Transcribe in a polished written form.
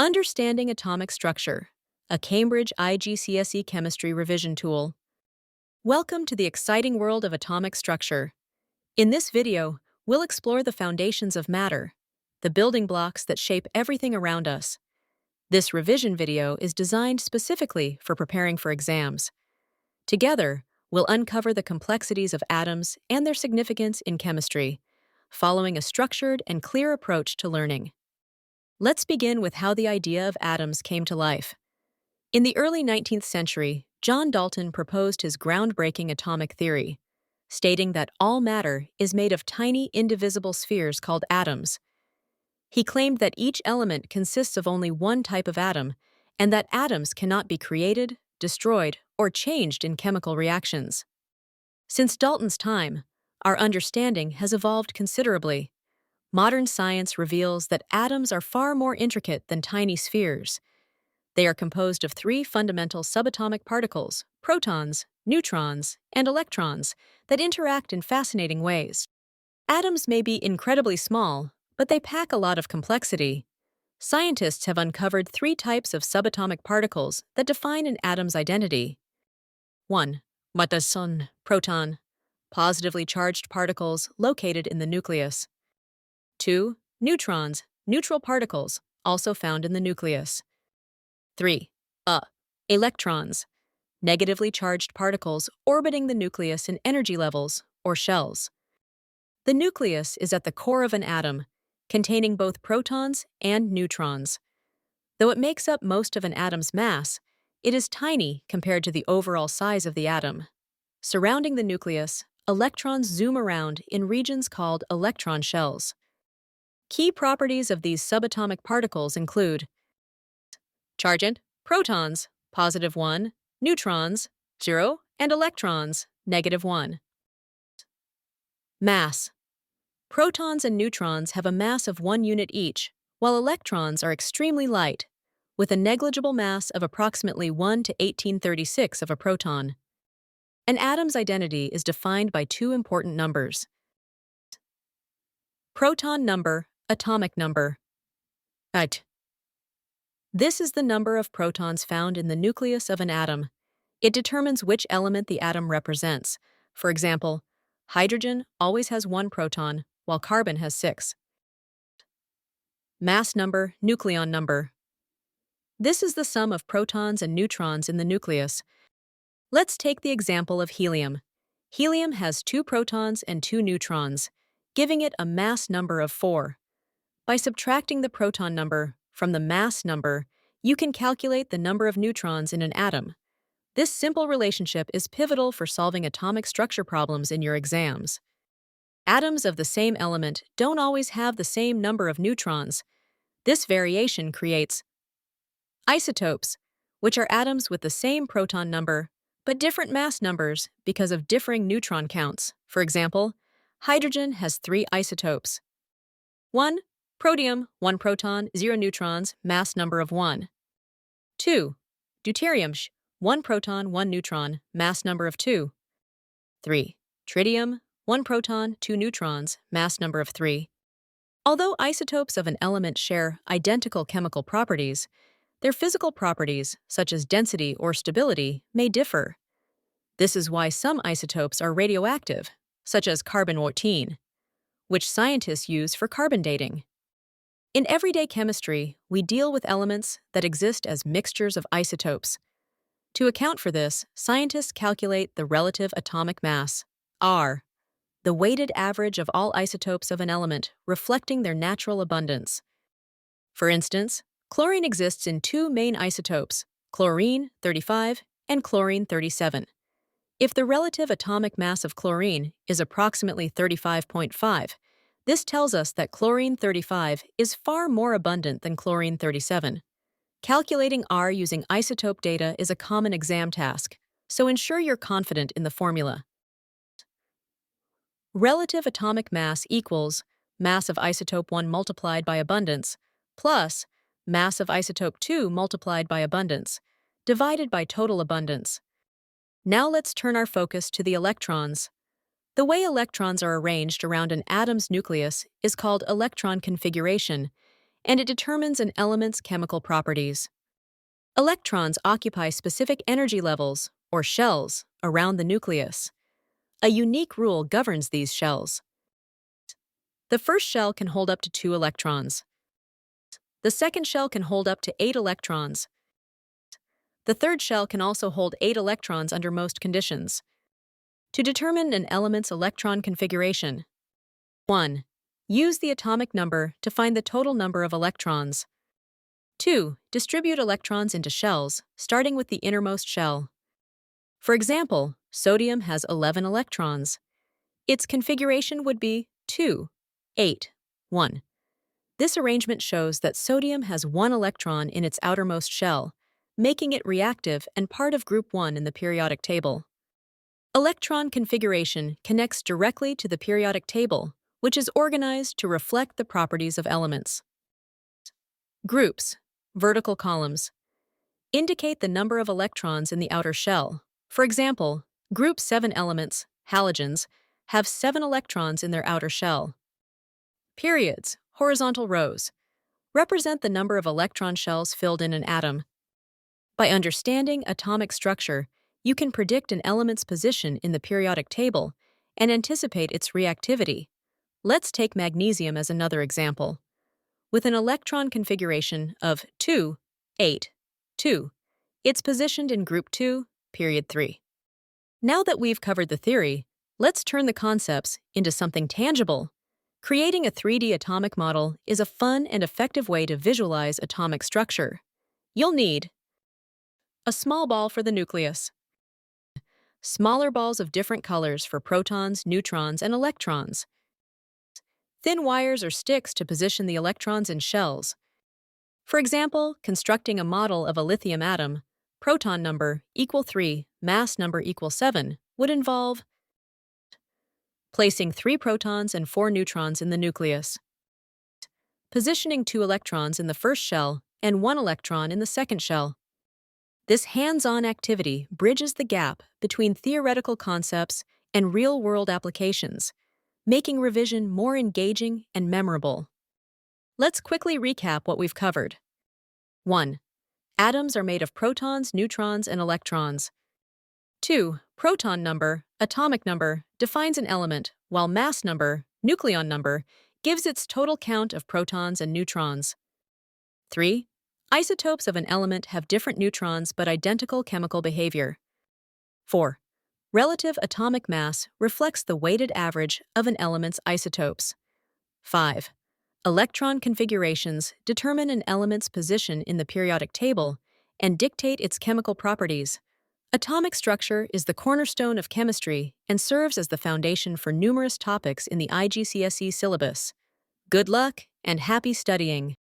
Understanding Atomic Structure, a Cambridge IGCSE chemistry revision tool. Welcome to the exciting world of atomic structure. In this video, we'll explore the foundations of matter, the building blocks that shape everything around us. This revision video is designed specifically for preparing for exams. Together, we'll uncover the complexities of atoms and their significance in chemistry, following a structured and clear approach to learning. Let's begin with how the idea of atoms came to life. In the early 19th century, John Dalton proposed his groundbreaking atomic theory, stating that all matter is made of tiny, indivisible spheres called atoms. He claimed that each element consists of only one type of atom, and that atoms cannot be created, destroyed, or changed in chemical reactions. Since Dalton's time, our understanding has evolved considerably. Modern science reveals that atoms are far more intricate than tiny spheres. They are composed of three fundamental subatomic particles, protons, neutrons, and electrons, that interact in fascinating ways. Atoms may be incredibly small, but they pack a lot of complexity. Scientists have uncovered three types of subatomic particles that define an atom's identity. 1. Sun, proton, positively charged particles located in the nucleus. 2. Neutrons, neutral particles, also found in the nucleus. 3. Electrons, negatively charged particles orbiting the nucleus in energy levels, or shells. The nucleus is at the core of an atom, containing both protons and neutrons. Though it makes up most of an atom's mass, it is tiny compared to the overall size of the atom. Surrounding the nucleus, electrons zoom around in regions called electron shells. Key properties of these subatomic particles include chargant, protons, +1, neutrons, 0, and electrons, -1. Mass. Protons and neutrons have a mass of 1 unit each, while electrons are extremely light, with a negligible mass of approximately 1 to 1836 of a proton. An atom's identity is defined by two important numbers: proton number, atomic number. This is the number of protons found in the nucleus of an atom. It determines which element the atom represents. For example, hydrogen always has 1 proton, while carbon has 6. Mass number, nucleon number. This is the sum of protons and neutrons in the nucleus. Let's take the example of helium. Helium has 2 protons and 2 neutrons, giving it a mass number of 4. By subtracting the proton number from the mass number, you can calculate the number of neutrons in an atom. This simple relationship is pivotal for solving atomic structure problems in your exams. Atoms of the same element don't always have the same number of neutrons. This variation creates isotopes, which are atoms with the same proton number, but different mass numbers because of differing neutron counts. For example, hydrogen has 3 isotopes. 1. Protium, 1 proton, 0 neutrons, mass number of 1. 2. Deuterium, 1 proton, 1 neutron, mass number of 2. 3. Tritium, 1 proton, 2 neutrons, mass number of 3. Although isotopes of an element share identical chemical properties, their physical properties, such as density or stability, may differ. This is why some isotopes are radioactive, such as carbon-14, which scientists use for carbon dating. In everyday chemistry, we deal with elements that exist as mixtures of isotopes. To account for this, scientists calculate the relative atomic mass, R, the weighted average of all isotopes of an element, reflecting their natural abundance. For instance, chlorine exists in 2 main isotopes, chlorine 35 and chlorine 37. If the relative atomic mass of chlorine is approximately 35.5, this tells us that chlorine 35 is far more abundant than chlorine 37. Calculating R using isotope data is a common exam task, so ensure you're confident in the formula. Relative atomic mass equals mass of isotope 1 multiplied by abundance plus mass of isotope 2 multiplied by abundance, divided by total abundance. Now let's turn our focus to the electrons. The way electrons are arranged around an atom's nucleus is called electron configuration, and it determines an element's chemical properties. Electrons occupy specific energy levels, or shells, around the nucleus. A unique rule governs these shells. The first shell can hold up to 2 electrons. The second shell can hold up to 8 electrons. The third shell can also hold 8 electrons under most conditions. To determine an element's electron configuration, 1. Use the atomic number to find the total number of electrons. 2. Distribute electrons into shells, starting with the innermost shell. For example, sodium has 11 electrons. Its configuration would be 2, 8, 1. This arrangement shows that sodium has 1 electron in its outermost shell, making it reactive and part of group 1 in the periodic table. Electron configuration connects directly to the periodic table, which is organized to reflect the properties of elements. Groups, vertical columns, indicate the number of electrons in the outer shell. For example, group 7 elements, halogens, have 7 electrons in their outer shell. Periods, horizontal rows, represent the number of electron shells filled in an atom. By understanding atomic structure, you can predict an element's position in the periodic table and anticipate its reactivity. Let's take magnesium as another example. With an electron configuration of 2, 8, 2, it's positioned in group 2, period 3. Now that we've covered the theory, let's turn the concepts into something tangible. Creating a 3D atomic model is a fun and effective way to visualize atomic structure. You'll need a small ball for the nucleus, smaller balls of different colors for protons, neutrons, and electrons, thin wires or sticks to position the electrons in shells. For example, constructing a model of a lithium atom, proton number equal 3, mass number equal 7, would involve placing 3 protons and 4 neutrons in the nucleus, positioning 2 electrons in the first shell and 1 electron in the second shell. This hands-on activity bridges the gap between theoretical concepts and real-world applications, making revision more engaging and memorable. Let's quickly recap what we've covered. 1. Atoms are made of protons, neutrons, and electrons. 2. Proton number, atomic number, defines an element, while mass number, nucleon number, gives its total count of protons and neutrons. 3. Isotopes of an element have different neutrons but identical chemical behavior. 4. Relative atomic mass reflects the weighted average of an element's isotopes. 5. Electron configurations determine an element's position in the periodic table and dictate its chemical properties. Atomic structure is the cornerstone of chemistry and serves as the foundation for numerous topics in the IGCSE syllabus. Good luck and happy studying!